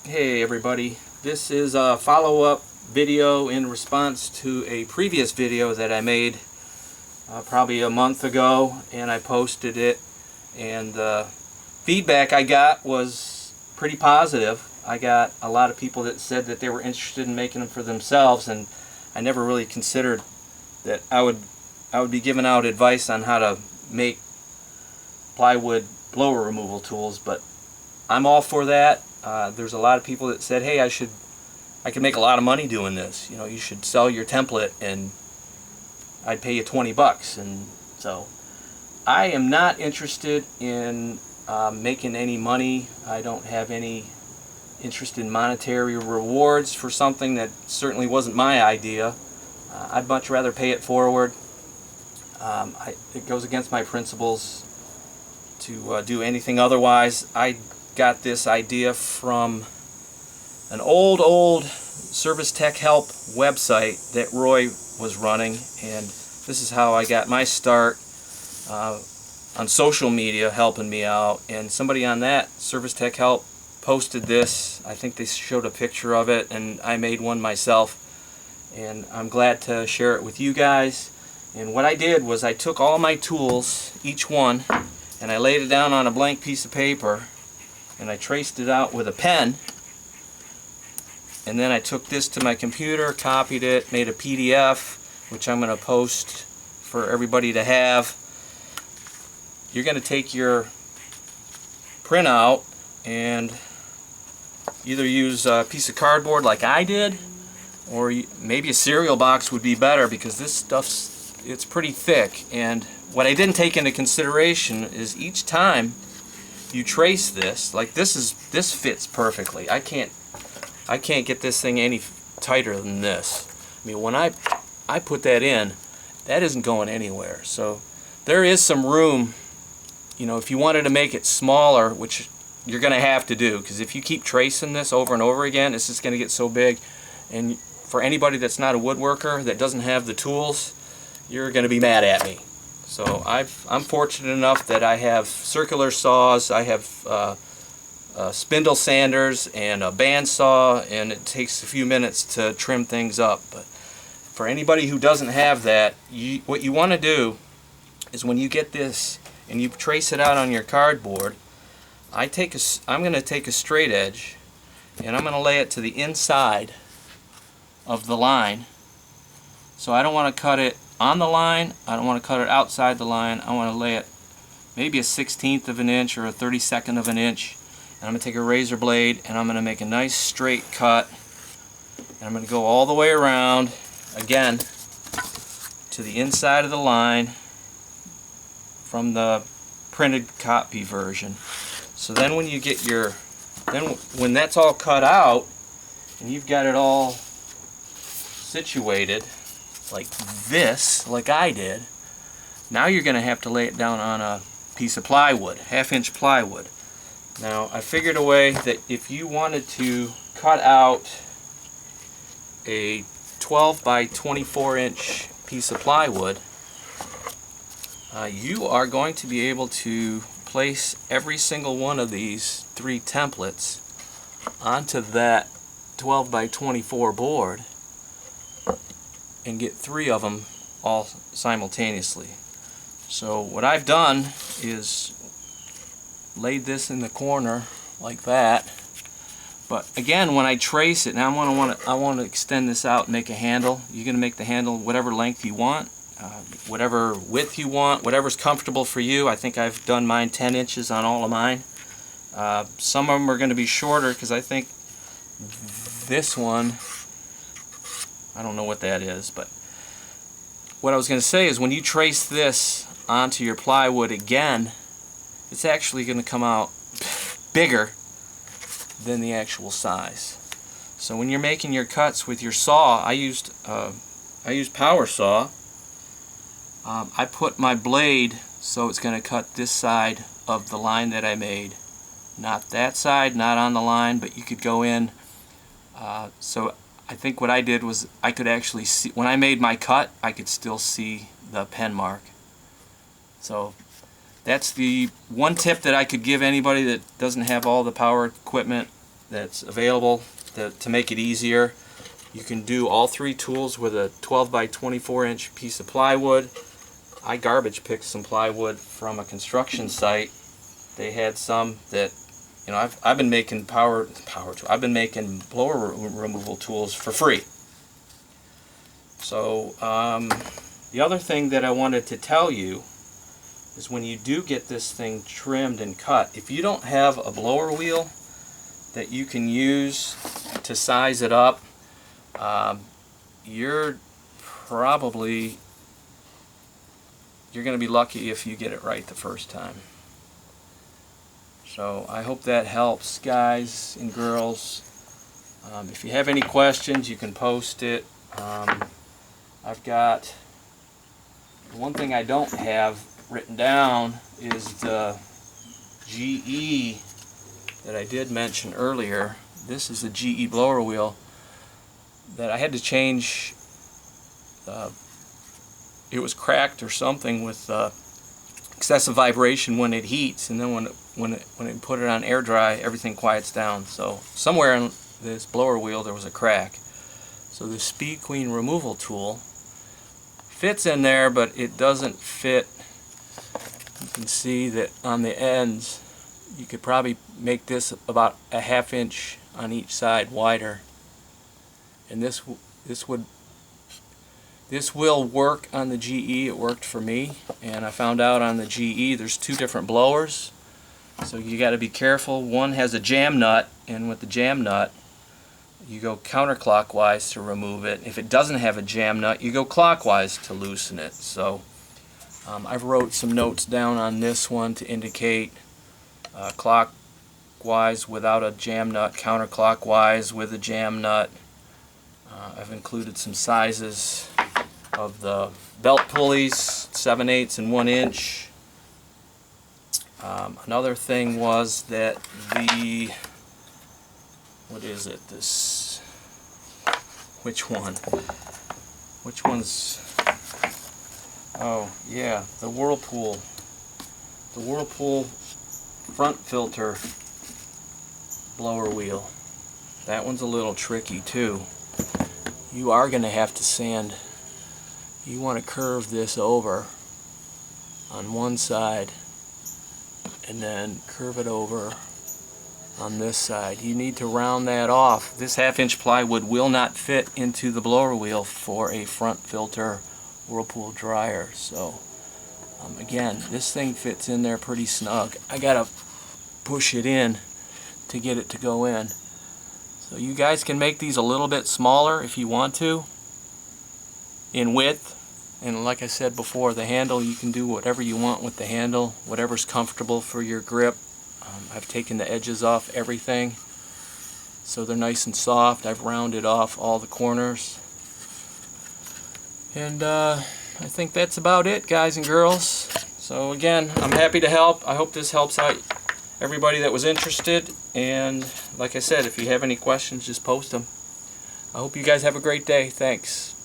Hey everybody, this is a follow-up video in response to a previous video that I made probably a month ago, and I posted it, and the feedback I got was pretty positive. I got a lot of people that said that they were interested in making them for themselves, and I never really considered that I would be giving out advice on how to make plywood blower removal tools, but I'm all for that. There's a lot of people that said, hey, I could make a lot of money doing this. You know, you should sell your template and I'd pay you 20 bucks. And so I am not interested in making any money. I don't have any interest in monetary rewards for something that certainly wasn't my idea. I'd much rather pay it forward. It goes against my principles to do anything otherwise. I got this idea from an old service tech help website that Roy was running, and this is how I got my start on social media, helping me out. And somebody on that service tech help posted this. I think they showed a picture of it, and I made one myself, and I'm glad to share it with you guys. And what I did was I took all my tools, each one, and I laid it down on a blank piece of paper, and I traced it out with a pen, and then I took this to my computer, copied it, made a PDF, which I'm going to post for everybody to have. You're going to take your printout and either use a piece of cardboard like I did, or maybe a cereal box would be better, because this it's pretty thick. And what I didn't take into consideration is each time you trace this, like this fits perfectly. I can't get this thing any tighter than this. I mean, when I put that in, that isn't going anywhere. So there is some room, you know, if you wanted to make it smaller, which you're going to have to do, because if you keep tracing this over and over again, it's just going to get so big. And for anybody that's not a woodworker, that doesn't have the tools, you're going to be mad at me. So I'm fortunate enough that I have circular saws, I have spindle sanders and a bandsaw, and it takes a few minutes to trim things up. But for anybody who doesn't have that, what you want to do is when you get this and you trace it out on your cardboard, I'm going to take a straight edge and I'm going to lay it to the inside of the line. So I don't want to cut it on the line, I don't want to cut it outside the line. I want to lay it maybe a 1/16 of an inch or a 32nd of an inch. And I'm going to take a razor blade and I'm going to make a nice straight cut. And I'm going to go all the way around, again, to the inside of the line from the printed copy version. So then when you get when that's all cut out and you've got it all situated like this, like I did, now you're going to have to lay it down on a piece of plywood, 1/2 inch plywood. Now I figured a way that if you wanted to cut out a 12 by 24 inch piece of plywood, you are going to be able to place every single one of these 3 templates onto that 12 by 24 board and get 3 of them all simultaneously. So what I've done is laid this in the corner like that. But again, when I trace it, now I want to extend this out and make a handle. You're going to make the handle whatever length you want, whatever width you want, whatever's comfortable for you. I think I've done mine 10 inches on all of mine. Some of them are going to be shorter, because I think this one, I don't know what that is. But what I was going to say is when you trace this onto your plywood again, it's actually going to come out bigger than the actual size. So when you're making your cuts with your saw, I used power saw. I put my blade so it's going to cut this side of the line that I made, not that side, not on the line, but you could go in. So I think what I did was I could actually see, when I made my cut, I could still see the pen mark. So that's the one tip that I could give anybody that doesn't have all the power equipment. that's available to make it easier. You can do all three tools with a 12 by 24 inch piece of plywood. I garbage picked some plywood from a construction site. They had some that, you know, I've been making I've been making blower removal tools for free. So the other thing that I wanted to tell you is when you do get this thing trimmed and cut, if you don't have a blower wheel that you can use to size it up, you're going to be lucky if you get it right the first time. So I hope that helps, guys and girls. If you have any questions, you can post it. I've got one thing I don't have written down is the GE that I did mention earlier. This is a GE blower wheel that I had to change. It was cracked or something with excessive vibration when it heats, and then when it put it on air dry, everything quiets down. So somewhere in this blower wheel there was a crack. So the Speed Queen removal tool fits in there, but it doesn't fit. You can see that on the ends you could probably make this about a ½ inch on each side wider, and this will work on the GE. It worked for me, and I found out on the GE there's two different blowers, so you got to be careful. One has a jam nut, and with the jam nut you go counterclockwise to remove it. If it doesn't have a jam nut, you go clockwise to loosen it. So I've wrote some notes down on this one to indicate clockwise without a jam nut, counterclockwise with a jam nut. I've included some sizes of the belt pulleys, 7/8 and 1 inch. Another thing was that the, what is it, this, which one's, oh yeah, the Whirlpool front filter blower wheel. That one's a little tricky too. You are going to have to sand. You want to curve this over on one side and then curve it over on this side. You need to round that off. This ½ inch plywood will not fit into the blower wheel for a front filter Whirlpool dryer. So again, this thing fits in there pretty snug. I gotta push it in to get it to go in. So you guys can make these a little bit smaller if you want to in width, and like I said before, the handle, you can do whatever you want with the handle, whatever's comfortable for your grip. I've taken the edges off everything so they're nice and soft. I've rounded off all the corners, and I think that's about it, guys and girls. So again, I'm happy to help. I hope this helps out everybody that was interested, and like I said, if you have any questions, just post them. I hope you guys have a great day. Thanks.